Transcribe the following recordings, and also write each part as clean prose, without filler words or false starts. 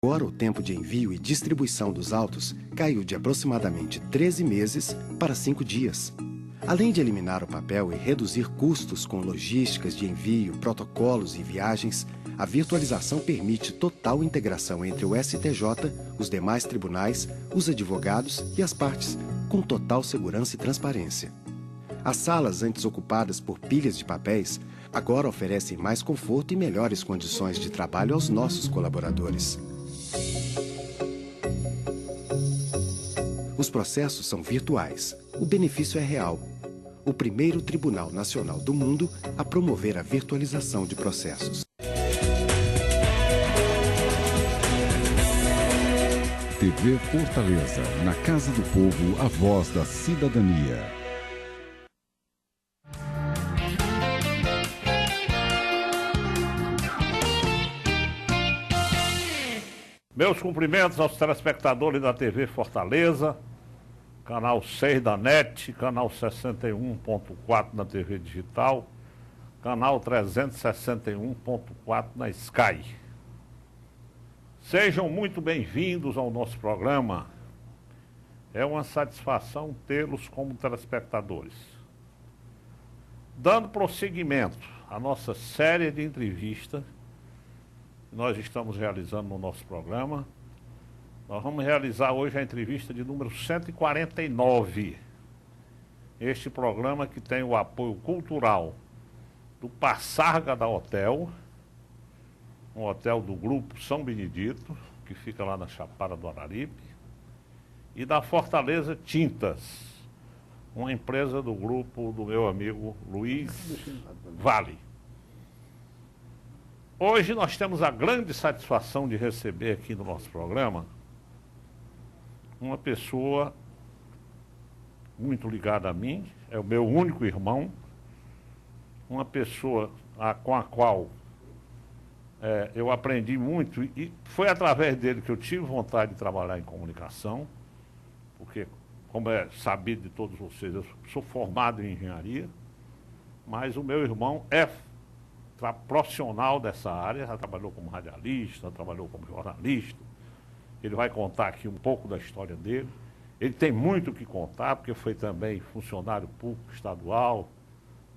Agora, o tempo de envio e distribuição dos autos caiu de aproximadamente 13 meses para 5 dias. Além de eliminar o papel e reduzir custos com logísticas de envio, protocolos e viagens, a virtualização permite total integração entre o STJ, os demais tribunais, os advogados e as partes, com total segurança e transparência. As salas antes ocupadas por pilhas de papéis agora oferecem mais conforto e melhores condições de trabalho aos nossos colaboradores. Os processos são virtuais. O benefício é real. O primeiro Tribunal Nacional do mundo a promover a virtualização de processos. TV Fortaleza, na Casa do Povo, a voz da cidadania. Meus cumprimentos aos telespectadores da TV Fortaleza, canal 6 da NET, canal 61.4 na TV digital, canal 361.4 na Sky. Sejam muito bem-vindos ao nosso programa. É uma satisfação tê-los como telespectadores. Dando prosseguimento à nossa série de entrevistas que nós estamos realizando no nosso programa, nós vamos realizar hoje a entrevista de número 149. Este programa que tem o apoio cultural do Passarga da Hotel, um hotel do Grupo São Benedito, que fica lá na Chapada do Araripe, e da Fortaleza Tintas, uma empresa do grupo do meu amigo Luiz Vale. Hoje nós temos a grande satisfação de receber aqui no nosso programa uma pessoa muito ligada a mim, é o meu único irmão, uma pessoa com a qual eu aprendi muito, e foi através dele que eu tive vontade de trabalhar em comunicação, porque, como é sabido de todos vocês, eu sou formado em engenharia, mas o meu irmão é profissional dessa área, já trabalhou como radialista, trabalhou como jornalista. Ele vai contar aqui um pouco da história dele. Ele tem muito o que contar, porque foi também funcionário público estadual,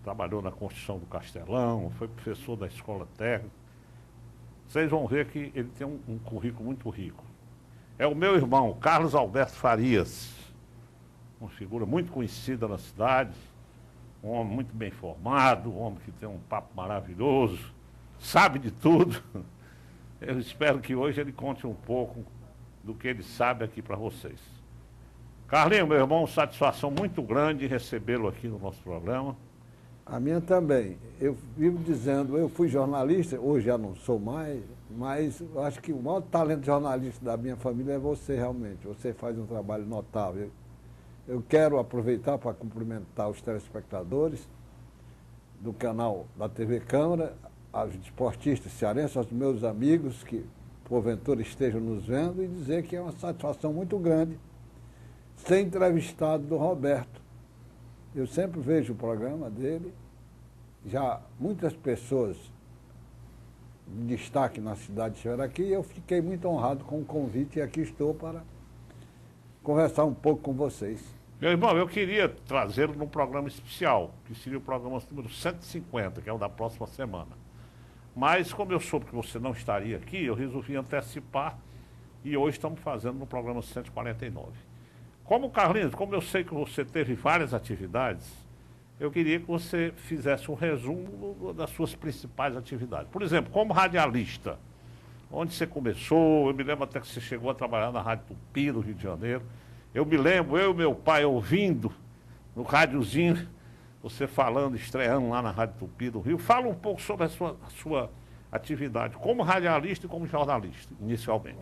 trabalhou na construção do Castelão, foi professor da escola técnica. Vocês vão ver que ele tem um currículo muito rico. É o meu irmão, Carlos Alberto Farias, uma figura muito conhecida na cidade, um homem muito bem formado, um homem que tem um papo maravilhoso, sabe de tudo. Eu espero que hoje ele conte um pouco do que ele sabe aqui para vocês. Carlinho, meu irmão, satisfação muito grande recebê-lo aqui no nosso programa. A minha também. Eu vivo dizendo, eu fui jornalista, hoje já não sou mais, mas eu acho que o maior talento jornalista da minha família é você realmente. Você faz um trabalho notável. Eu quero aproveitar para cumprimentar os telespectadores do canal da TV Câmara, aos esportistas cearenses, aos meus amigos que porventura estejam nos vendo, e dizer que é uma satisfação muito grande ser entrevistado do Roberto. Eu sempre vejo o programa dele, já muitas pessoas de destaque na cidade estiveram aqui, e eu fiquei muito honrado com o convite e aqui estou para conversar um pouco com vocês. Meu irmão, eu queria trazê-lo num programa especial, que seria o programa número 150, que é o da próxima semana. Mas, como eu soube que você não estaria aqui, eu resolvi antecipar e hoje estamos fazendo no programa 149. Carlinhos, como eu sei que você teve várias atividades, eu queria que você fizesse um resumo das suas principais atividades. Por exemplo, como radialista, onde você começou, eu me lembro até que você chegou a trabalhar na Rádio Tupi, do Rio de Janeiro. Eu me lembro, eu e meu pai ouvindo no rádiozinho, você falando, estreando lá na Rádio Tupi do Rio. Fala um pouco sobre a sua atividade como radialista e como jornalista, inicialmente.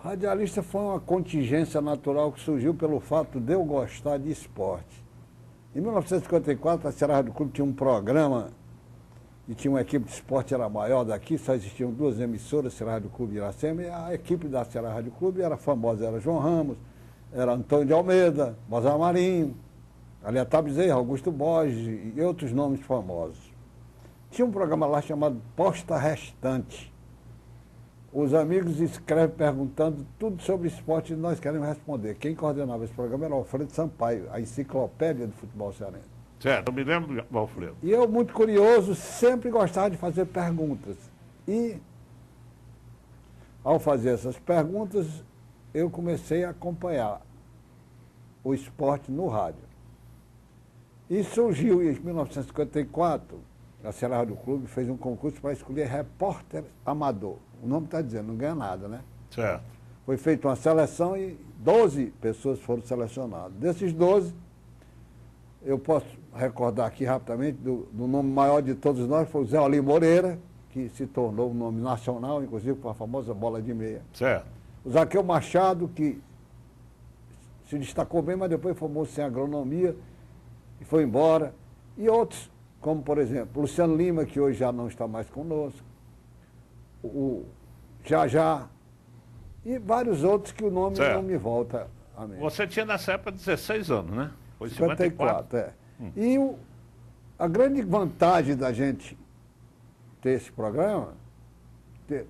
Radialista foi uma contingência natural que surgiu pelo fato de eu gostar de esporte. Em 1954, a Ceará Rádio Clube tinha um programa e tinha uma equipe de esporte, era maior daqui, só existiam duas emissoras, Ceará Rádio Clube e Iracema, e a equipe da Ceará Rádio Clube era famosa, era João Ramos, era Antônio de Almeida, Mozart Marinho, Aliatar Bezerra, Augusto Borges e outros nomes famosos. Tinha um programa lá chamado Posta Restante, os amigos escrevem perguntando tudo sobre esporte e nós queremos responder. Quem coordenava esse programa era o Alfredo Sampaio, a enciclopédia do futebol cearense. Certo, eu me lembro do Alfredo. E eu, muito curioso, sempre gostava de fazer perguntas. E, ao fazer essas perguntas, eu comecei a acompanhar o esporte no rádio. E surgiu, em 1954, a Ceará Rádio Clube fez um concurso para escolher repórter amador. O nome está dizendo, não ganha nada, né? Certo. Foi feita uma seleção e 12 pessoas foram selecionadas. Desses 12, eu posso recordar aqui rapidamente, do nome maior de todos nós, foi o Zé Oli Moreira, que se tornou um nome nacional, inclusive com a famosa bola de meia. Certo. O Zaqueu Machado, que se destacou bem, mas depois formou-se em agronomia e foi embora. E outros, como por exemplo, Luciano Lima, que hoje já não está mais conosco, o Jajá, e vários outros que o nome certo. não me volta a mente. Você tinha nessa época 16 anos, né? Foi 54, é. E a grande vantagem da gente ter esse programa,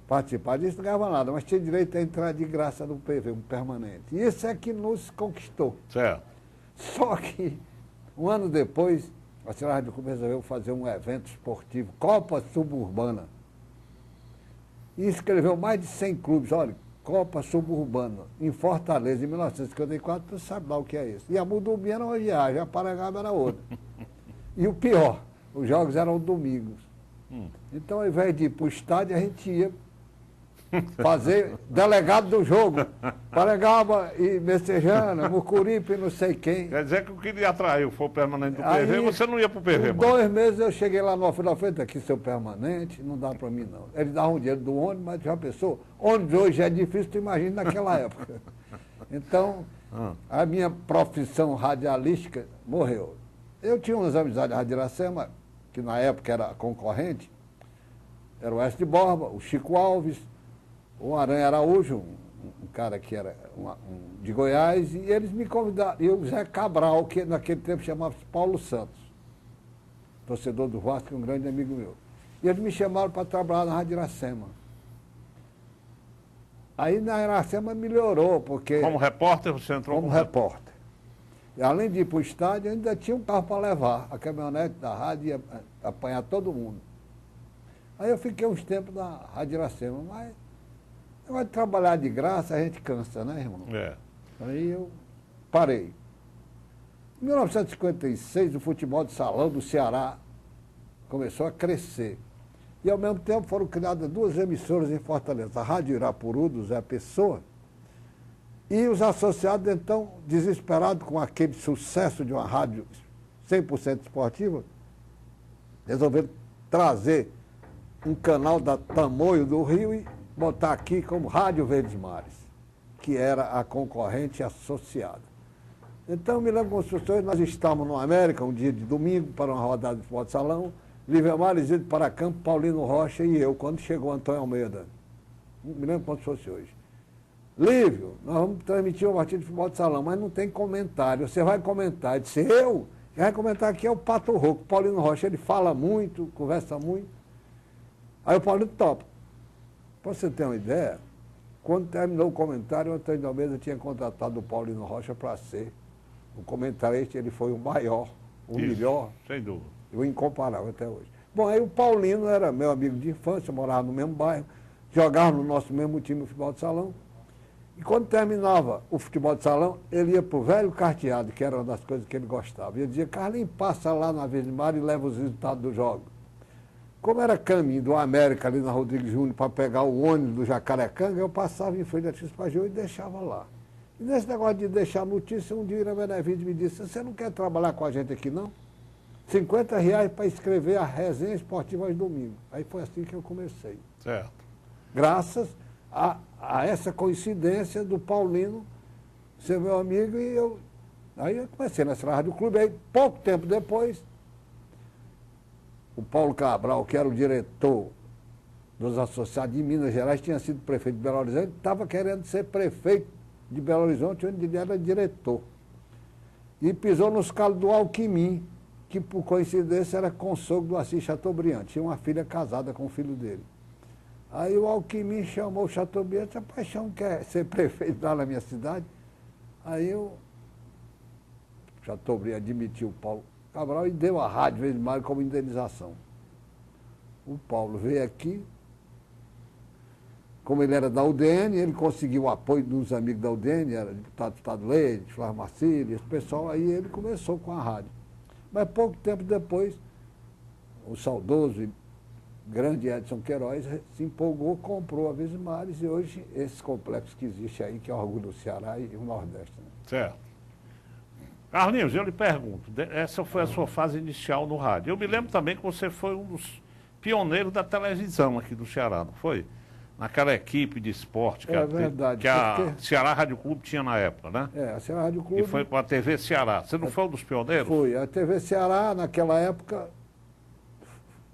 participar disso, não ganhava nada, mas tinha direito a entrar de graça no PV, um permanente. E isso é que nos conquistou. Certo. Só que, um ano depois, a Ceará Rádio Clube resolveu fazer um evento esportivo, Copa Suburbana. E inscreveu mais de 100 clubes. Olha, Copa Suburbana, em Fortaleza, em 1954, você sabe lá o que é isso. E a Mudumbi era uma viagem, a Parangaba era outra. E o pior, os jogos eram domingos. Então, ao invés de ir para o estádio, a gente ia fazer delegado do jogo. Parangaba e Messejana, Mucuripe e não sei quem. Quer dizer que o que lhe atraiu foi o permanente do Aí, PV, você não ia para o PV, em mano. 2 meses eu cheguei lá no Alfredo, aqui seu permanente, não dá para mim não. Ele dava um dinheiro do ônibus, mas já pensou, ônibus hoje é difícil, tu imagina naquela época. Então, a minha profissão radialística morreu. Eu tinha umas amizades da Rádio Iracema, que na época era concorrente, era o Oeste de Borba, o Chico Alves, o Aranha Araújo, um cara que era de Goiás, e eles me convidaram, e o Zé Cabral, que naquele tempo chamava-se Paulo Santos, torcedor do Vasco, um grande amigo meu. E eles me chamaram para trabalhar na Rádio Iracema. Aí na Iracema melhorou, porque... Como repórter, você entrou como repórter. E além de ir para o estádio, ainda tinha um carro para levar. A caminhonete da rádio ia apanhar todo mundo. Aí eu fiquei uns tempos na Rádio Iracema, mas negócio de trabalhar de graça, a gente cansa, né, irmão? É. Aí eu parei. Em 1956, o futebol de salão do Ceará começou a crescer. E, ao mesmo tempo, foram criadas 2 emissoras em Fortaleza. A Rádio Irapuru, do Zé Pessoa, e os associados, então, desesperados com aquele sucesso de uma rádio 100% esportiva, resolveram trazer um canal da Tamoio do Rio e botar aqui como Rádio Verdes Mares, que era a concorrente associada. Então, eu me lembro com os professores, nós estávamos no América, um dia de domingo, para uma rodada de futebol de salão, Livemar, Isidro Paracampo, Paulino Rocha e eu, quando chegou Antônio Almeida. Me lembro como se fosse hoje. Lívio, nós vamos transmitir uma partida de futebol de salão, mas não tem comentário. Você vai comentar. Eu disse, eu? Quem vai comentar aqui é o Pato Rouco. Paulino Rocha, ele fala muito, conversa muito. Aí o Paulino topa. Para você ter uma ideia, quando terminou o comentário, o Antônio de Almeida tinha contratado o Paulino Rocha para ser o comentarista. Ele foi o maior, o melhor. Sem dúvida. O incomparável até hoje. Bom, aí o Paulino era meu amigo de infância, morava no mesmo bairro, jogava no nosso mesmo time de futebol de salão. E quando terminava o futebol de salão, ele ia para o velho carteado, que era uma das coisas que ele gostava. E ele dizia, Carlinhos, passa lá na Verde Mar e leva os resultados do jogo. Como era caminho do América, ali na Rodrigues Júnior, para pegar o ônibus do Jacarecanga, eu passava em frente a Tispajô e deixava lá. E nesse negócio de deixar notícia, um dia o Benevides me disse, você não quer trabalhar com a gente aqui, não? R$50 para escrever a resenha esportiva aos domingos. Aí foi assim que eu comecei. Certo. Graças a essa coincidência do Paulino ser meu amigo e eu... Aí eu comecei nessa Rádio Clube, aí pouco tempo depois, o Paulo Cabral, que era o diretor dos associados de Minas Gerais, tinha sido prefeito de Belo Horizonte, estava querendo ser prefeito de Belo Horizonte, onde ele era diretor. E pisou nos calos do Alquimim, que por coincidência era consogro do Assis Chateaubriand, tinha uma filha casada com o filho dele. Aí o Alckmin chamou o Chateaubriand e disse, Paixão quer ser prefeito lá na minha cidade. Aí o Chateaubriand admitiu o Paulo Cabral e deu a Rádio Verde Mar como indenização. O Paulo veio aqui, como ele era da UDN, ele conseguiu o apoio dos amigos da UDN, era deputado do Estado Leite, Flávio Marcílio, esse pessoal, aí ele começou com a rádio. Mas pouco tempo depois, o saudoso e grande Edson Queiroz se empolgou, comprou a Verdes Mares e hoje esse complexo que existe aí, que é o orgulho do Ceará e o Nordeste. Né? Certo. Carlinhos, eu lhe pergunto, essa foi a sua fase inicial no rádio. Eu me lembro também que você foi um dos pioneiros da televisão aqui do Ceará, não foi? Naquela equipe de esporte que, verdade, que a Ceará Rádio Clube tinha na época, né? A Ceará Rádio Clube... E foi com a TV Ceará. Você não foi um dos pioneiros? Foi. A TV Ceará, naquela época,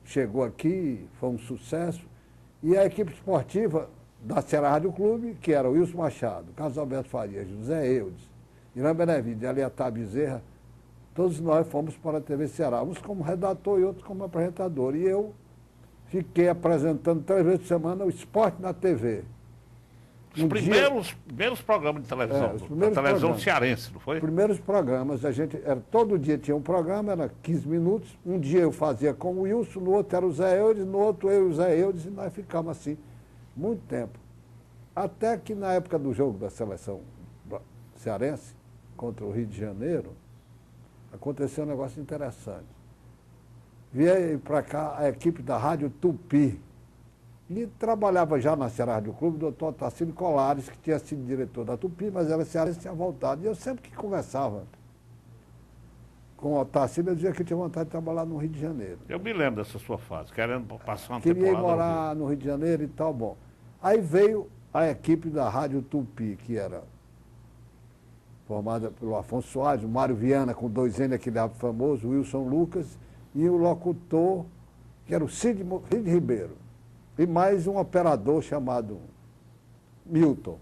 chegou aqui, foi um sucesso. E a equipe esportiva da Ceará Rádio Clube, que era o Wilson Machado, Carlos Alberto Farias, José Eudes, Irã Benevides, Aliatá Bezerra, todos nós fomos para a TV Ceará, uns como redator e outros como apresentador. E eu fiquei apresentando 3 vezes por semana o esporte na TV. Os primeiros programas de televisão, da televisão cearense, não foi? Os primeiros programas, todo dia tinha um programa, era 15 minutos. Um dia eu fazia com o Wilson, no outro era o Zé Eudes, no outro eu e o Zé Eudes, e nós ficamos assim, muito tempo. Até que na época do jogo da seleção cearense, contra o Rio de Janeiro, aconteceu um negócio interessante. Veio para cá a equipe da Rádio Tupi. E trabalhava já na Ceará Rádio Clube o doutor Tarcílio Colares, que tinha sido diretor da Tupi, mas era cearense e tinha voltado. E eu sempre que conversava com o Tarcílio, eu dizia que eu tinha vontade de trabalhar no Rio de Janeiro. Eu me lembro dessa sua fase, querendo passar uma Queria temporada ir morar no Rio de Janeiro e tal, bom. Aí veio a equipe da Rádio Tupi, que era formada pelo Afonso Soares, o Mário Viana, com 2 N, aquele famoso, o Wilson Lucas, e o locutor, que era o Cid Ribeiro, e mais um operador chamado Milton.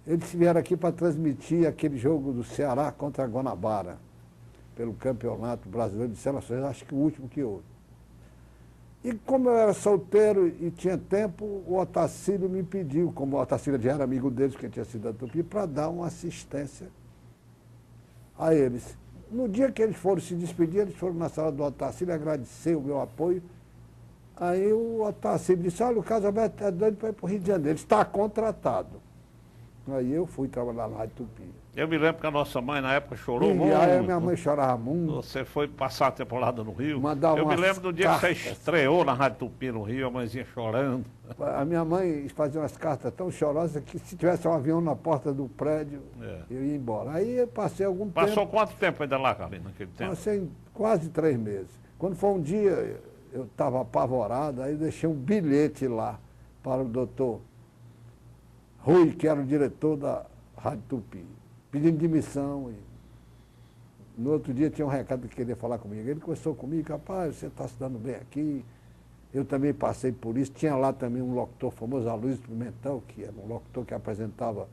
Eles vieram aqui para transmitir aquele jogo do Ceará contra a Guanabara, pelo Campeonato Brasileiro de Seleções, acho que o último que houve. E como eu era solteiro e tinha tempo, o Otacílio me pediu, como o Otacílio já era amigo deles, que tinha sido da Tupi, para dar uma assistência a eles. No dia que eles foram se despedir, eles foram na sala do Otacílio agradecer o meu apoio. Aí o Otacílio disse, olha, o Carlos Alberto está doido para ir para o Rio de Janeiro, ele está contratado. Aí eu fui trabalhar na Rádio Tupi. Eu me lembro que a nossa mãe na época chorou muito. E aí minha mãe chorava muito. Você foi passar a temporada no Rio. Eu me lembro do dia que você estreou na Rádio Tupi no Rio, a mãezinha chorando. A minha mãe fazia umas cartas tão chorosas que se tivesse um avião na porta do prédio, eu ia embora. Aí eu passei algum tempo. Passou quanto tempo ainda lá, Carlinhos, naquele tempo? Passei quase 3 meses. Quando foi um dia, eu estava apavorado, aí deixei um bilhete lá para o doutor Rui, que era o diretor da Rádio Tupi, pedindo demissão. E no outro dia tinha um recado que queria falar comigo. Ele conversou comigo, rapaz, você está se dando bem aqui. Eu também passei por isso. Tinha lá também um locutor famoso, Aloysio Pimentel, que era um locutor que apresentava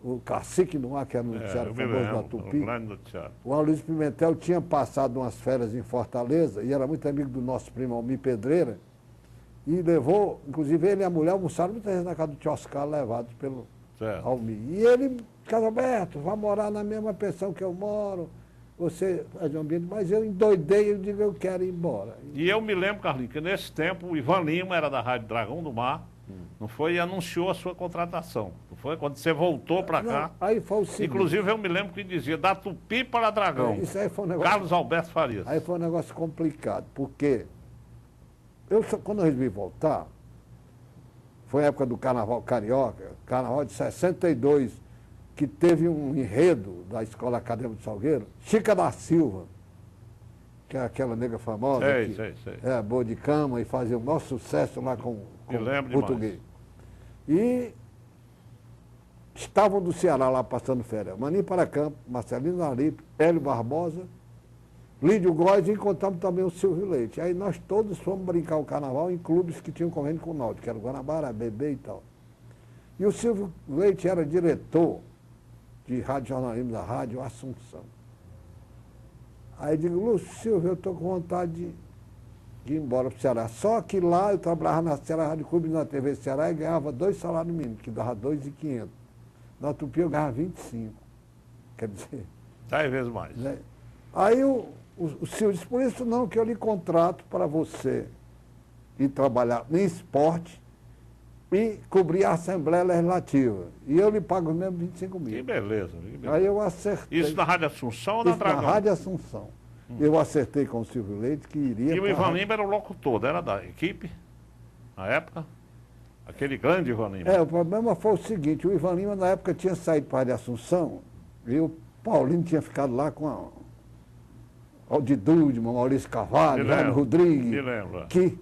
o Cacique no Ar, que era um noticiário famoso da Tupi. O Aloysio Pimentel tinha passado umas férias em Fortaleza e era muito amigo do nosso primo Almir Pedreira. E levou, inclusive ele e a mulher almoçaram muitas vezes na casa do tio Oscar, levados pelo Almir. E ele, Carlos Alberto, vai morar na mesma pensão que eu moro, você faz um ambiente, mas eu endoidei, eu digo, eu quero ir embora. E eu me lembro, Carlinhos, que nesse tempo o Ivan Lima era da Rádio Dragão do Mar, não foi? E anunciou a sua contratação, não foi? Quando você voltou para cá. Aí foi o seguinte. Inclusive eu me lembro que dizia, da Tupi para Dragão. Isso aí foi um negócio, Carlos Alberto Farias. Aí foi um negócio complicado, porque quando eu resolvi voltar, foi a época do Carnaval Carioca, Carnaval de 62, que teve um enredo da Escola Acadêmica de Salgueiro, Chica da Silva, que é aquela nega famosa, é boa de cama e fazia o maior sucesso lá com português. E estavam do Ceará lá passando férias. Maninho Paracampo, Marcelino Naripe, Hélio Barbosa, Lídio Góes, e encontramos também o Silvio Leite. Aí nós todos fomos brincar o carnaval em clubes que tinham convênio com o Náutico, que era o Guanabara, Bebê e tal. E o Silvio Leite era diretor de rádio jornalismo da Rádio Assunção. Aí eu digo, Lúcio Silvio, eu estou com vontade de de ir embora para o Ceará. Só que lá eu trabalhava na Ceará Rádio Clube, na TV Ceará, e ganhava 2 salários mínimos, que dava 2.500. Na Tupi eu ganhava 25. Quer dizer... 10 vezes mais. Né? Aí o Silvio disse, por isso não, que eu lhe contrato para você ir trabalhar em esporte e cobrir a Assembleia Legislativa. E eu lhe pago mesmo 25 mil. Que beleza. Aí eu acertei. Isso na Rádio Assunção ou na Isso Dragão? na Rádio Assunção. Eu acertei com o Silvio Leite que iria... E o pra Ivan Rádio- Lima era o locutor, era da equipe, na época? Aquele grande Ivan Lima. O problema foi o seguinte, o Ivan Lima na época tinha saído para a Rádio Assunção e o Paulinho tinha ficado lá com a Aldi Dudman, Maurício Carvalho, Me Jaime lembro, Rodrigues, me lembro. que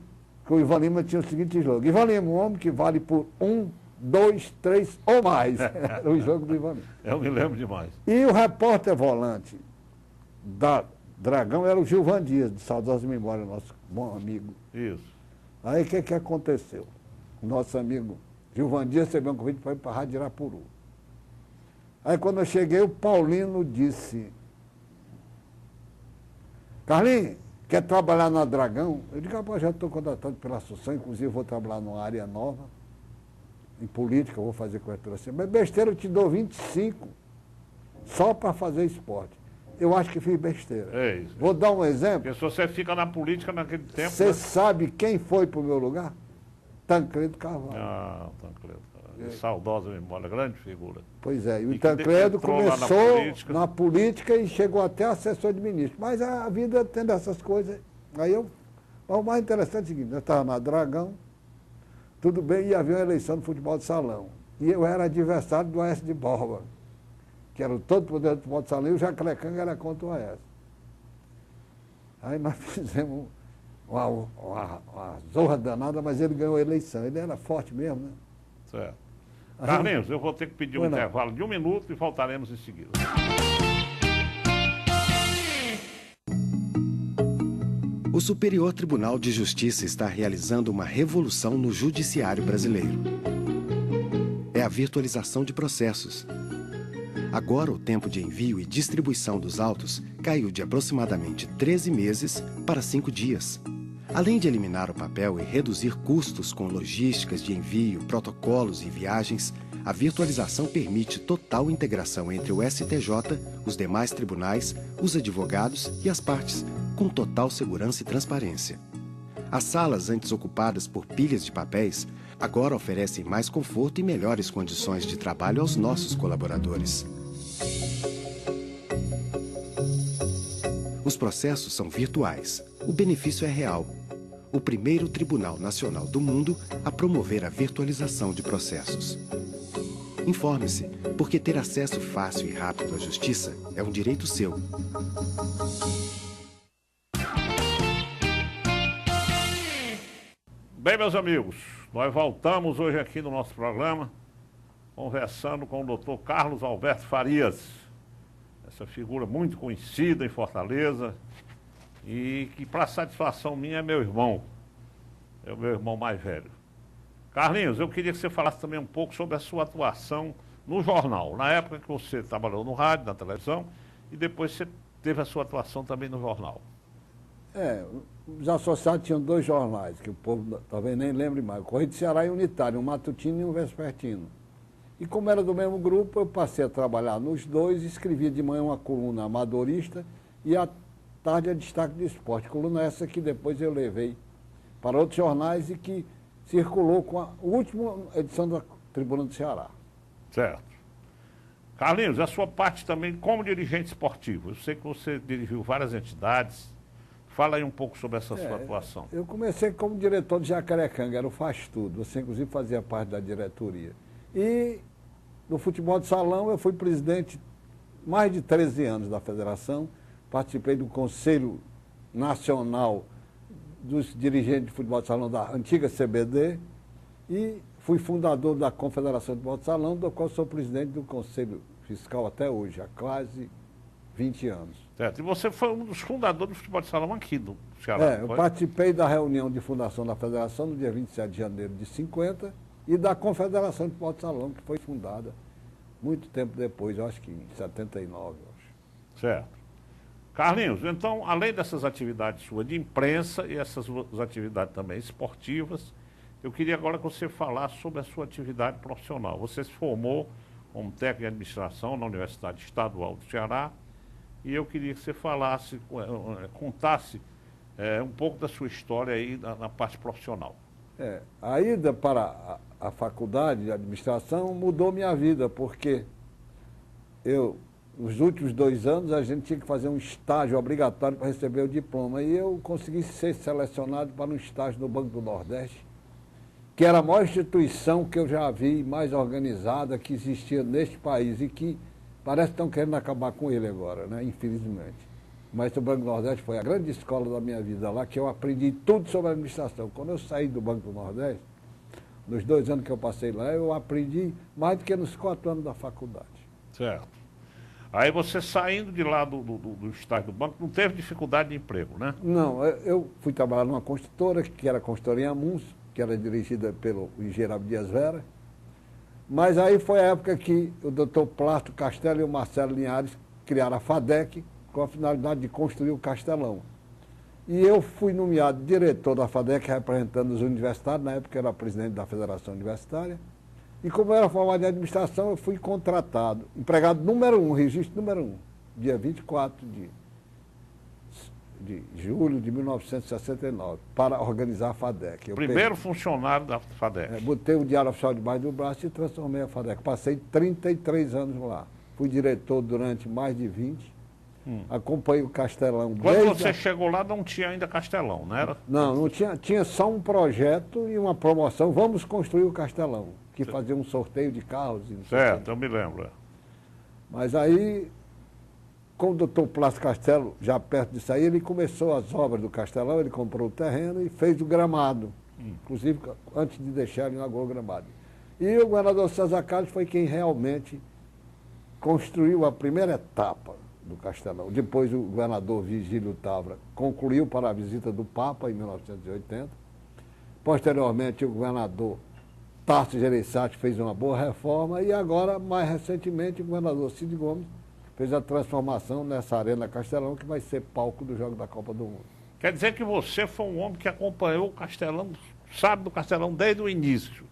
o Ivan Lima tinha o seguinte jogo. Ivan Lima, um homem que vale por 1, 2, 3 ou mais. Era o jogo do Ivan Lima. Eu me lembro demais. E o repórter volante da Dragão era o Gilvan Dias, de saudosa memória, nosso bom amigo. Isso. Aí o que aconteceu? O nosso amigo Gilvan Dias recebeu um convite para ir para a Rádio Irapuru. Aí quando eu cheguei, o Paulino disse, Carlinhos, quer trabalhar na Dragão? Eu digo, rapaz, já estou contratado pela Assunção, inclusive vou trabalhar numa área nova, em política, vou fazer cobertura assim. Mas besteira, eu te dou 25 só para fazer esporte. Eu acho que fiz besteira. É isso. Vou dar um exemplo. Porque se você fica na política naquele tempo... Você né? sabe quem foi para o meu lugar? Tancredo Carvalho. Ah, Tancredo. Saudosa memória, grande figura. Pois é, e o E que Tancredo entrou lá na começou política. na política e chegou até assessor de ministro. Mas a vida tendo essas coisas. Aí o mais interessante é o seguinte, eu estava na Dragão, tudo bem, e havia uma eleição de futebol de salão. E eu era adversário do Oeste de Borba, que era o todo poder do futebol de salão, e o Jacarecanga era contra o Oeste. Aí nós fizemos uma zorra danada, mas ele ganhou a eleição. Ele era forte mesmo, né? Certo. Carlinhos, eu vou ter que pedir um Pois não. intervalo de 1 minuto e voltaremos em seguida. O Superior Tribunal de Justiça está realizando uma revolução no judiciário brasileiro. É a virtualização de processos. Agora, o tempo de envio e distribuição dos autos caiu de aproximadamente 13 meses para 5 dias. Além de eliminar o papel e reduzir custos com logísticas de envio, protocolos e viagens, a virtualização permite total integração entre o STJ, os demais tribunais, os advogados e as partes, com total segurança e transparência. As salas antes ocupadas por pilhas de papéis agora oferecem mais conforto e melhores condições de trabalho aos nossos colaboradores. Os processos são virtuais. O benefício é real. O primeiro Tribunal Nacional do mundo a promover a virtualização de processos. Informe-se, porque ter acesso fácil e rápido à justiça é um direito seu. Bem, meus amigos, nós voltamos hoje aqui no nosso programa, conversando com o doutor Carlos Alberto Farias, essa figura muito conhecida em Fortaleza, e que, para satisfação minha, é meu irmão. É o meu irmão mais velho. Carlinhos, eu queria que você falasse também um pouco sobre a sua atuação no jornal. Na época que você trabalhou no rádio, na televisão, e depois você teve a sua atuação também no jornal. Os associados tinham 2 jornais, que o povo talvez nem lembre mais. O Correio de Ceará e Unitário, um matutino e um vespertino. E como era do mesmo grupo, eu passei a trabalhar nos 2, escrevia de manhã uma coluna amadorista e à tarde a destaque de esporte. Coluna essa que depois eu levei para outros jornais e que circulou com a última edição da Tribuna do Ceará. Certo. Carlinhos, a sua parte também como dirigente esportivo. Eu sei que você dirigiu várias entidades. Fala aí um pouco sobre essa sua atuação. Eu comecei como diretor de Jacarecanga, era o Faz Tudo. Você, inclusive, fazia parte da diretoria. E no futebol de salão, eu fui presidente mais de 13 anos da federação. Participei do Conselho Nacional dos Dirigentes de Futebol de Salão da antiga CBD e fui fundador da Confederação de Futebol de Salão, do qual sou presidente do Conselho Fiscal até hoje, há quase 20 anos. Certo. E você foi um dos fundadores do futebol de salão aqui do Ceará. Eu participei da reunião de fundação da Federação no dia 27 de janeiro de 50 e da Confederação de Futebol de Salão, que foi fundada muito tempo depois, eu acho que em 79, eu acho. Certo. Carlinhos, então, além dessas atividades suas de imprensa e essas atividades também esportivas, eu queria agora que você falasse sobre a sua atividade profissional. Você se formou como técnico de administração na Universidade Estadual do Ceará e eu queria que você falasse, contasse um pouco da sua história aí na parte profissional. A ida para a faculdade de administração mudou minha vida, porque nos últimos 2 anos, a gente tinha que fazer um estágio obrigatório para receber o diploma. E eu consegui ser selecionado para um estágio no Banco do Nordeste, que era a maior instituição que eu já vi, mais organizada, que existia neste país e que parece que estão querendo acabar com ele agora, né? Infelizmente. Mas o Banco do Nordeste foi a grande escola da minha vida lá, que eu aprendi tudo sobre administração. Quando eu saí do Banco do Nordeste, nos 2 anos que eu passei lá, eu aprendi mais do que nos 4 anos da faculdade. Certo. Aí você saindo de lá do estágio do banco, não teve dificuldade de emprego, né? Não, eu fui trabalhar numa construtora, que era a construtora em Amuns, que era dirigida pelo engenheiro Abdias Vera. Mas aí foi a época que o doutor Plácido Castelo e o Marcelo Linhares criaram a FADEC, com a finalidade de construir o Castelão. E eu fui nomeado diretor da FADEC, representando os universitários, na época eu era presidente da Federação Universitária. E como eu era formado em administração, eu fui contratado, empregado número 1, registro número 1, dia 24 de julho de 1969, para organizar a FADEC. Primeiro funcionário da FADEC. Botei o Diário Oficial debaixo do braço e transformei a FADEC. Passei 33 anos lá. Fui diretor durante mais de 20. Acompanhei o Castelão. Quando você chegou lá, não tinha ainda Castelão, não era? Não tinha. Tinha só um projeto e uma promoção. Vamos construir o Castelão, que fazia um sorteio de carros. Certo, eu me lembro. Mas aí, com o doutor Plácido Castelo, já perto disso aí, ele começou as obras do Castelão, ele comprou o terreno e fez o gramado. Inclusive, antes de deixar, ele inaugurou o gramado. E o governador César Carlos foi quem realmente construiu a primeira etapa do Castelão. Depois o governador Vigílio Távora concluiu para a visita do Papa em 1980. Posteriormente o governador Tarso Gereissati fez uma boa reforma e agora, mais recentemente, o governador Cid Gomes fez a transformação nessa Arena Castelão, que vai ser palco do Jogo da Copa do Mundo. Quer dizer que você foi um homem que acompanhou o Castelão, sabe do Castelão desde o início.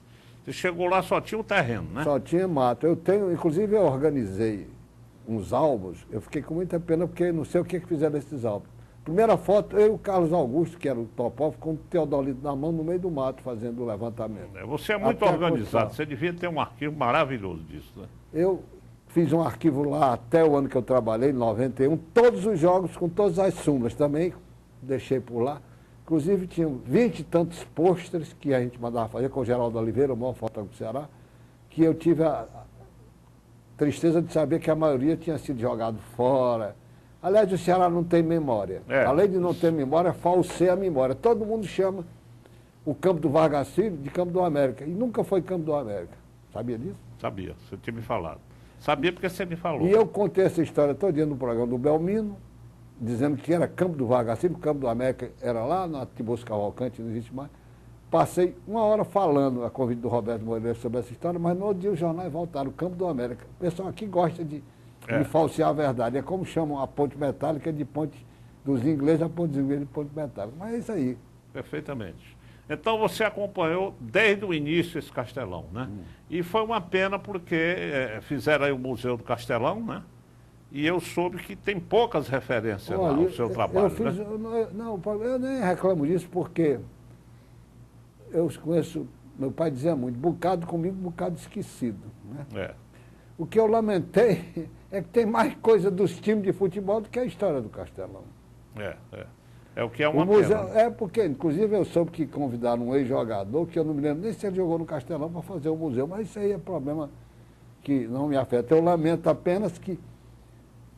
Você chegou lá, só tinha o terreno, né? Só tinha mato. Inclusive eu organizei uns álbuns, eu fiquei com muita pena porque não sei o que fizeram desses álbuns. Primeira foto, eu e o Carlos Augusto, que era o topógrafo, com o Teodolito na mão no meio do mato fazendo o levantamento. Você é muito organizado, você devia ter um arquivo maravilhoso disso, né? Eu fiz um arquivo lá até o ano que eu trabalhei, em 91, todos os jogos com todas as súmulas também, deixei por lá. Inclusive tinham 20 e tantos pôsteres que a gente mandava fazer com o Geraldo Oliveira, o maior fotógrafo do Ceará, que eu tive a tristeza de saber que a maioria tinha sido jogado fora. Aliás, o Ceará não tem memória. Além de não ter memória, falseia a memória. Todo mundo chama o campo do Vargas Filho de Campo do América. E nunca foi Campo do América. Sabia disso? Sabia, você tinha me falado. Sabia porque você me falou. E eu contei essa história todinha no programa do Belmino, dizendo que era Campo do Vargas Filho, o Campo do América era lá na Tiburcio Cavalcante, não existe mais. Passei 1 hora falando a convite do Roberto Moreira sobre essa história, mas no outro dia os jornais voltaram, o Campo do América. O pessoal aqui gosta de falsear a verdade. É como chamam a ponte metálica de ponte dos ingleses, a ponte dos ingleses de ponte metálica. Mas é isso aí. Perfeitamente. Então você acompanhou desde o início esse Castelão, né? E foi uma pena porque fizeram aí o Museu do Castelão, né? E eu soube que tem poucas referências lá ao seu trabalho, né? Eu nem reclamo disso porque eu conheço, meu pai dizia muito, bocado comigo, bocado esquecido, né? O que eu lamentei é que tem mais coisa dos times de futebol do que a história do Castelão. É o que é uma pena. É porque, inclusive, eu soube que convidaram um ex-jogador, que eu não me lembro nem se ele jogou no Castelão, para fazer o museu, mas isso aí é problema que não me afeta. Eu lamento apenas que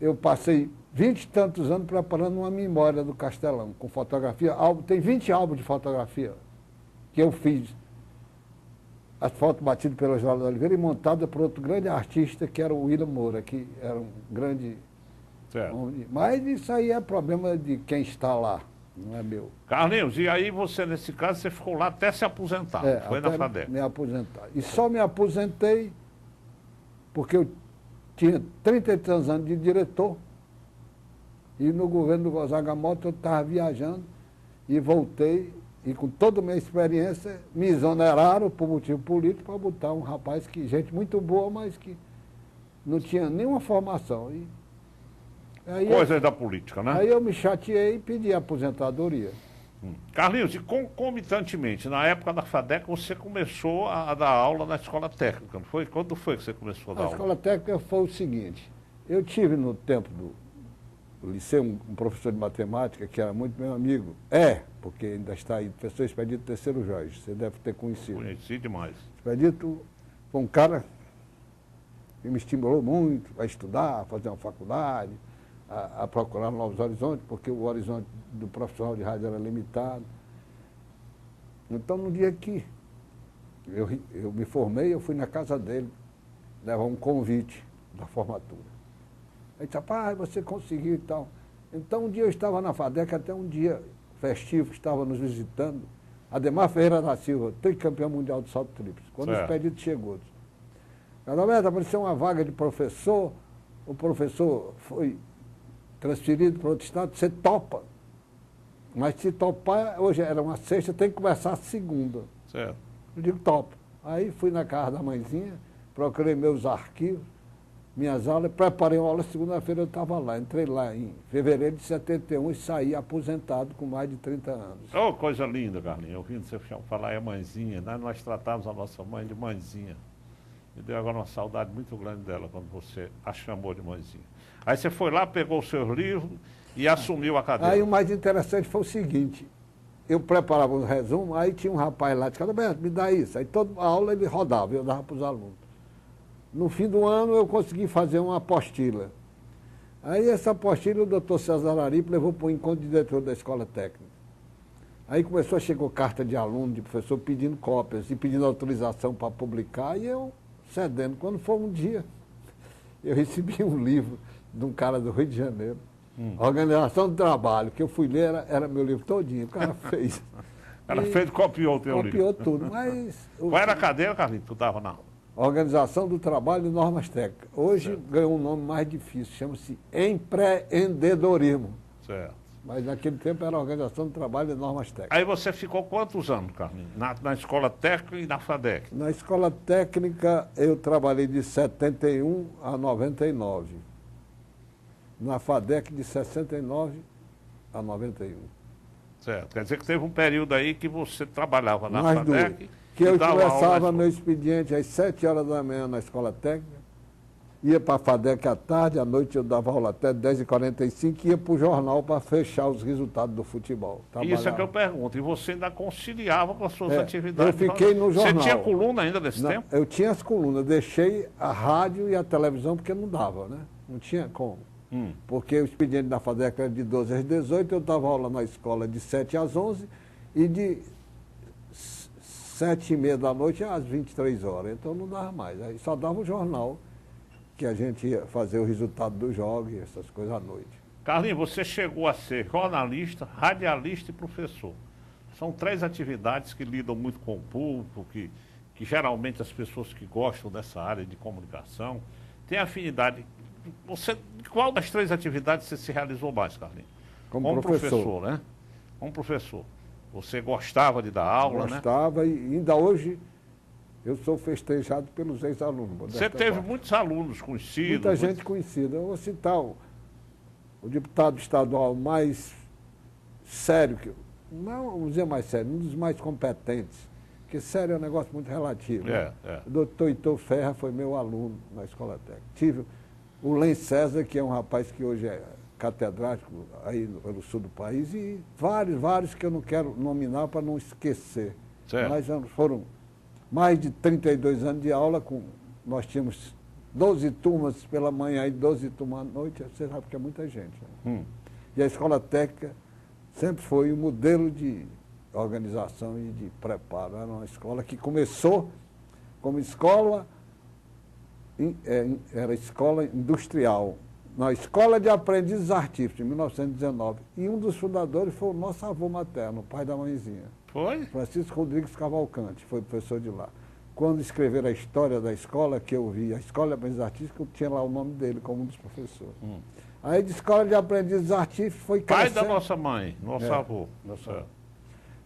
eu passei 20 e tantos anos preparando uma memória do Castelão, com fotografia. Tem 20 álbuns de fotografia que eu fiz. As fotos batidas pelo Geraldo Oliveira e montadas por outro grande artista, que era o William Moura, que era um grande... Mas isso aí é problema de quem está lá, não é meu. Carlinhos, e aí você, nesse caso, você ficou lá até se aposentar, foi na FADEC? Me aposentar. E só me aposentei porque eu tinha 33 anos de diretor E no governo do Gonzaga Mota eu estava viajando e voltei, e com toda a minha experiência, me exoneraram por motivo político para botar um rapaz que, gente muito boa, mas que não tinha nenhuma formação. E aí Coisas da política, né? Aí eu me chateei e pedi aposentadoria. Carlinhos, e concomitantemente, na época da FADEC, você começou a dar aula na escola técnica, não foi? Quando foi que você começou a dar A aula? escola técnica foi o seguinte, eu tive no tempo do liceu um professor de matemática que era muito meu amigo, porque ainda está aí, professor Expedito Terceiro Jorge, você deve ter conhecido. Conheci demais. Expedito foi um cara que me estimulou muito a estudar, a fazer uma faculdade, a procurar novos horizontes, porque o horizonte do profissional de rádio era limitado. Então, no dia que eu me formei, eu fui na casa dele levar um convite da formatura. Ele disse, rapaz, você conseguiu e tal. Então, um dia eu estava na FADEC, até um dia festivo, estava nos visitando, Ademar Ferreira da Silva, tricampeão mundial de salto tríplice. Quando o Expedito chegou, Adalberto, apareceu uma vaga de professor, o professor foi transferido para outro estado, você topa. Mas se topar, hoje era uma sexta, tem que começar a segunda. Certo. Eu digo, topo. Aí fui na casa da mãezinha, procurei meus arquivos, minhas aulas, preparei uma aula, segunda-feira eu estava lá. Entrei lá em fevereiro de 71 e saí aposentado com mais de 30 anos. Oh, coisa linda, Carlinhos. Ouvindo você falar é mãezinha, né? Nós tratávamos a nossa mãe de mãezinha. Me deu agora uma saudade muito grande dela quando você a chamou de mãezinha. Aí você foi lá, pegou os seus livros e assumiu a cadeira. Aí o mais interessante foi o seguinte, eu preparava um resumo, aí tinha um rapaz lá, disse, Adalberto, me dá isso. Aí toda a aula ele rodava, eu dava para os alunos. No fim do ano eu consegui fazer uma apostila. Aí essa apostila o doutor César Aripe levou para o encontro de diretor da escola técnica. Aí chegou carta de aluno, de professor, pedindo cópias e pedindo autorização para publicar, e eu cedendo. Quando foi um dia, eu recebi um livro de um cara do Rio de Janeiro, Organização do Trabalho, que eu fui ler, era meu livro todinho, o cara fez. O cara fez e copiou o teu livro. Copiou tudo, mas... Qual era a cadeira, Carlinhos, que tu dava na aula? Organização do Trabalho e Normas Técnicas. Hoje ganhou um nome mais difícil, chama-se empreendedorismo. Certo. Mas naquele tempo era Organização do Trabalho e Normas Técnicas. Aí você ficou quantos anos, Carlinhos? Na escola técnica e na FADEC? Na escola técnica eu trabalhei de 71 a 99. Na FADEC de 69 a 91. Certo. Quer dizer que teve um período aí que você trabalhava na Mais FADEC. duro. Que eu dava aula começava na meu expediente às 7 horas da manhã na escola técnica, ia para a FADEC à tarde, à noite eu dava aula até 10h45 e ia para o jornal para fechar os resultados do futebol. Isso é que eu pergunto. E você ainda conciliava com as suas atividades? Eu fiquei no jornal. Você tinha coluna ainda nesse tempo? Eu tinha as colunas, deixei a rádio e a televisão porque não dava, né? Não tinha como. Porque o expediente da FADEC era de 12 às 18, eu dava aula na escola de 7 às 11 e de 7h30 da noite às 23 horas. Então não dava mais. Aí só dava o jornal, que a gente ia fazer o resultado dos jogos e essas coisas à noite. Carlinhos, você chegou a ser jornalista, radialista e professor. São 3 atividades que lidam muito com o público, que geralmente as pessoas que gostam dessa área de comunicação têm afinidade. Qual das 3 atividades você se realizou mais, Carlinhos? Como professor, né? Como professor. Você gostava de dar aula, né? Gostava e ainda hoje eu sou festejado pelos ex-alunos. Você teve muitos alunos conhecidos. Muita gente conhecida. Eu vou citar o deputado estadual mais sério, não vamos dizer mais sério, um dos mais competentes, porque sério é um negócio muito relativo. O doutor Heitor Ferra foi meu aluno na escola técnica. Tive o Len César, que é um rapaz que hoje é catedrático aí pelo sul do país, e vários que eu não quero nominar para não esquecer. Certo. Mas foram mais de 32 anos de aula, nós tínhamos 12 turmas pela manhã e 12 turmas à noite, você sabe que é muita gente. Né? E a escola técnica sempre foi um modelo de organização e de preparo. Era uma escola que começou como escola, era escola industrial, na Escola de Aprendizes Artísticos, em 1919. E um dos fundadores foi o nosso avô materno, o pai da mãezinha. Foi? Francisco Rodrigues Cavalcante, foi professor de lá. quando escreveram a história da escola, que eu vi, a Escola de Aprendizes Artísticos, tinha lá o nome dele como um dos professores. Aí de Escola de Aprendizes Artísticos foi Pai crescendo. da nossa mãe, nosso avô. Nosso avô.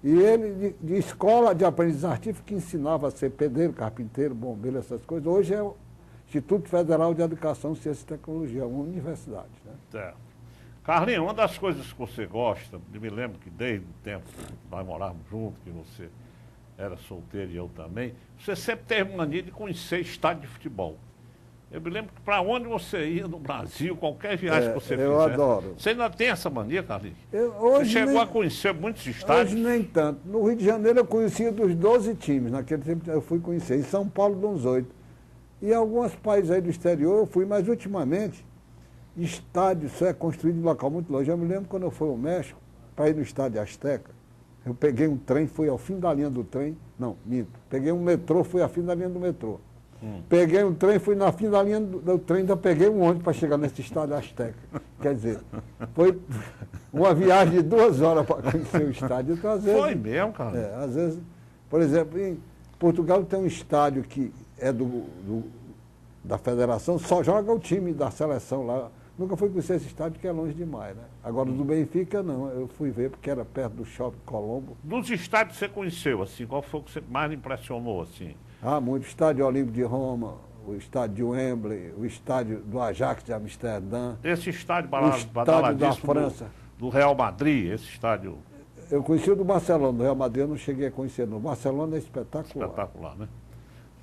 E ele, de Escola de Aprendizes Artísticos, que ensinava a ser pedreiro, carpinteiro, bombeiro, essas coisas, hoje é o Instituto Federal de Educação, Ciência e Tecnologia, uma universidade. Né? Certo. Carlinhos, uma das coisas que você gosta, eu me lembro que desde o tempo que nós morávamos juntos, que você era solteiro e eu também, você sempre teve mania de conhecer estádio de futebol. Eu me lembro que para onde você ia no Brasil, qualquer viagem que você eu fizesse. adoro. Você ainda tem essa mania, Carlinhos? Você chegou a conhecer muitos estádios? Hoje nem tanto. No Rio de Janeiro eu conhecia dos 12 times, naquele tempo eu fui conhecer. Em São Paulo, de uns 8. E alguns países aí do exterior eu fui, mas ultimamente, estádio só é construído em local muito longe. Eu me lembro quando eu fui ao México, para ir no estádio Azteca, eu peguei um trem, fui ao fim da linha do trem. Não, minto. Peguei um metrô, fui ao fim da linha do metrô. Peguei um trem, fui na fim da linha do trem, ainda peguei um ônibus para chegar nesse estádio Azteca. Quer dizer, foi uma viagem de 2 horas para conhecer o estádio. Então, às vezes, Foi mesmo, cara? Às vezes, por exemplo, em Portugal tem um estádio que é da federação, só joga o time da seleção lá. Nunca fui conhecer esse estádio, que é longe demais, né? Agora, do Benfica, não. Eu fui ver porque era perto do Shopping Colombo. Dos estádios que você conheceu, assim, qual foi o que você mais lhe impressionou, assim? Muito. O Estádio Olímpico de Roma, o Estádio de Wembley, o Estádio do Ajax de Amsterdã. Esse estádio da França. Do Real Madrid, esse estádio... Eu conheci o do Barcelona, do Real Madrid eu não cheguei a conhecer. No Barcelona é espetacular. Espetacular, né?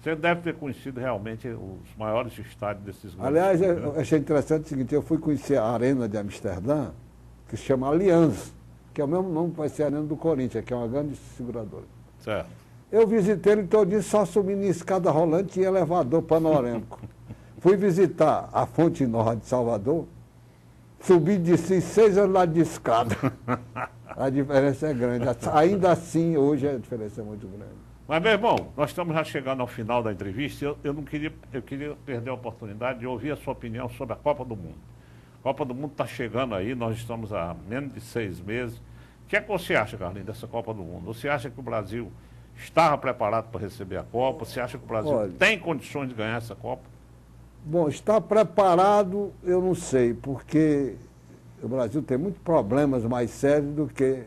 Você deve ter conhecido realmente os maiores estádios desses grandes. Aliás, eu achei interessante o seguinte, eu fui conhecer a Arena de Amsterdã, que se chama Allianz, que é o mesmo nome que vai ser a Arena do Corinthians, que é uma grande seguradora. Certo. Eu visitei ele todinho, só subindo em escada rolante e elevador panorâmico. Fui visitar a Fonte Nova de Salvador, subi de 6 andares de escada. A diferença é grande. Ainda assim, hoje a diferença é muito grande. Mas, meu irmão, nós estamos já chegando ao final da entrevista. Eu queria perder a oportunidade de ouvir a sua opinião sobre a Copa do Mundo. A Copa do Mundo está chegando aí, nós estamos há menos de 6 meses. O que é que você acha, Carlinhos, dessa Copa do Mundo? Você acha que o Brasil estava preparado para receber a Copa? Você acha que o Brasil tem condições de ganhar essa Copa? Bom, está preparado, eu não sei, porque o Brasil tem muitos problemas mais sérios do que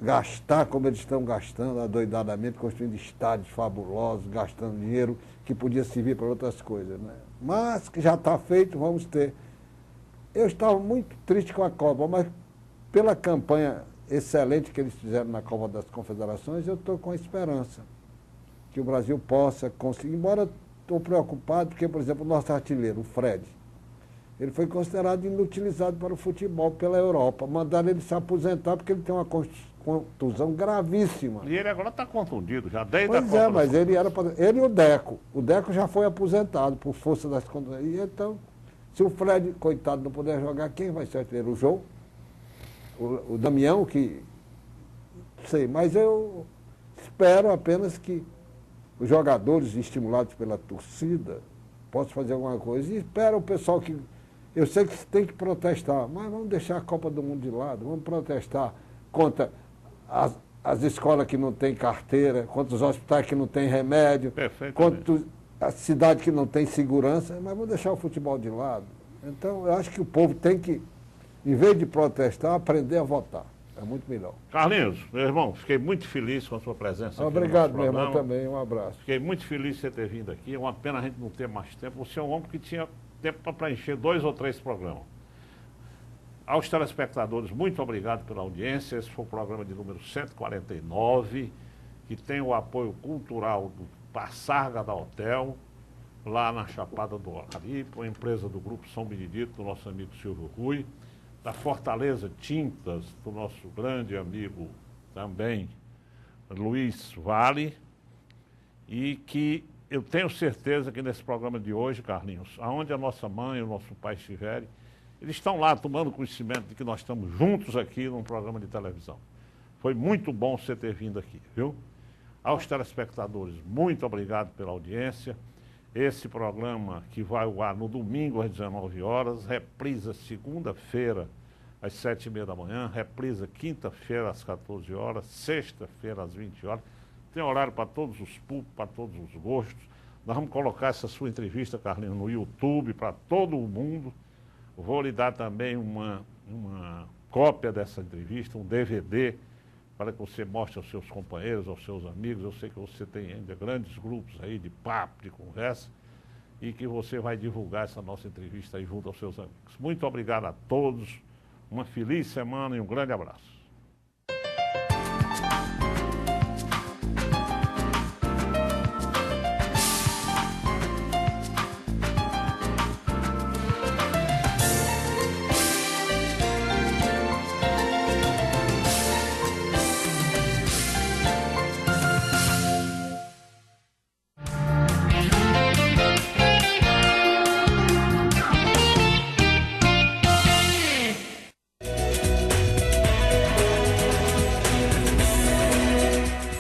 gastar como eles estão gastando, adoidadamente, construindo estádios fabulosos, gastando dinheiro que podia servir para outras coisas, né? Mas que já está feito, vamos ter. Eu estava muito triste com a Copa, mas pela campanha excelente que eles fizeram na Copa das Confederações, eu estou com a esperança que o Brasil possa conseguir, embora estou preocupado, porque, por exemplo, o nosso artilheiro, o Fred, ele foi considerado inutilizado para o futebol pela Europa. Mandaram ele se aposentar porque ele tem uma contusão gravíssima. E ele agora está contundido, já desde a Copa. Mas ele era para... Ele e o Deco. O Deco já foi aposentado por força das contusões. E então, se o Fred, coitado, não puder jogar, quem vai ser artilheiro? O João? O Damião, que... Sei, mas eu espero apenas que os jogadores, estimulados pela torcida, possam fazer alguma coisa. E espero o pessoal que... Eu sei que tem que protestar, mas vamos deixar a Copa do Mundo de lado, vamos protestar contra as escolas que não têm carteira, contra os hospitais que não têm remédio, contra a cidade que não tem segurança, mas vamos deixar o futebol de lado. Então, eu acho que o povo tem que, em vez de protestar, aprender a votar. É muito melhor. Carlinhos, meu irmão, fiquei muito feliz com a sua presença aqui. Obrigado, meu irmão, também. Um abraço. Fiquei muito feliz de você ter vindo aqui. É uma pena a gente não ter mais tempo. Você é um homem que tinha tempo para preencher 2 ou 3 programas. Aos telespectadores, muito obrigado pela audiência. Esse foi o programa de número 149, que tem o apoio cultural do Passarga da Hotel, lá na Chapada do Araripe, uma empresa do Grupo São Benedito, do nosso amigo Silvio Rui, da Fortaleza Tintas, do nosso grande amigo também, Luiz Vale, e que eu tenho certeza que nesse programa de hoje, Carlinhos, aonde a nossa mãe e o nosso pai estiverem, eles estão lá tomando conhecimento de que nós estamos juntos aqui num programa de televisão. Foi muito bom você ter vindo aqui, viu? Aos telespectadores, muito obrigado pela audiência. Esse programa que vai ao ar no domingo às 19 horas, reprisa segunda-feira às 7h30 da manhã, reprisa quinta-feira às 14 horas, sexta-feira às 20 horas. Tem horário para todos os públicos, para todos os gostos. Nós vamos colocar essa sua entrevista, Carlinhos, no YouTube para todo mundo. Vou lhe dar também uma cópia dessa entrevista, um DVD, para que você mostre aos seus companheiros, aos seus amigos. Eu sei que você tem ainda grandes grupos aí de papo, de conversa, e que você vai divulgar essa nossa entrevista aí junto aos seus amigos. Muito obrigado a todos, uma feliz semana e um grande abraço.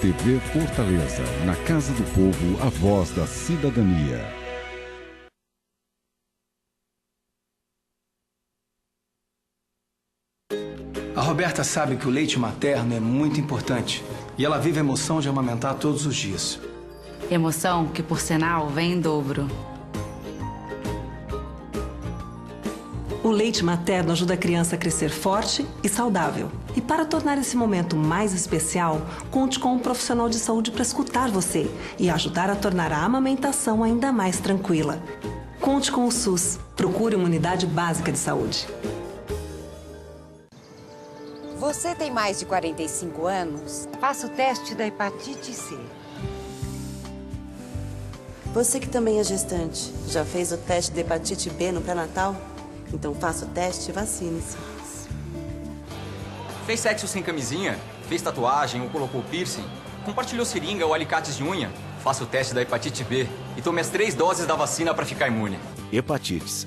TV Fortaleza, na Casa do Povo, a voz da cidadania. A Roberta sabe que o leite materno é muito importante e ela vive a emoção de amamentar todos os dias. Emoção que, por sinal, vem em dobro. O leite materno ajuda a criança a crescer forte e saudável. E para tornar esse momento mais especial, conte com um profissional de saúde para escutar você e ajudar a tornar a amamentação ainda mais tranquila. Conte com o SUS. Procure uma unidade básica de saúde. Você tem mais de 45 anos? Faça o teste da hepatite C. Você que também é gestante, já fez o teste de hepatite B no pré-natal? Então faça o teste e vacine-se. Fez sexo sem camisinha? Fez tatuagem ou colocou piercing? Compartilhou seringa ou alicates de unha? Faça o teste da hepatite B e tome as 3 doses da vacina para ficar imune. Hepatites.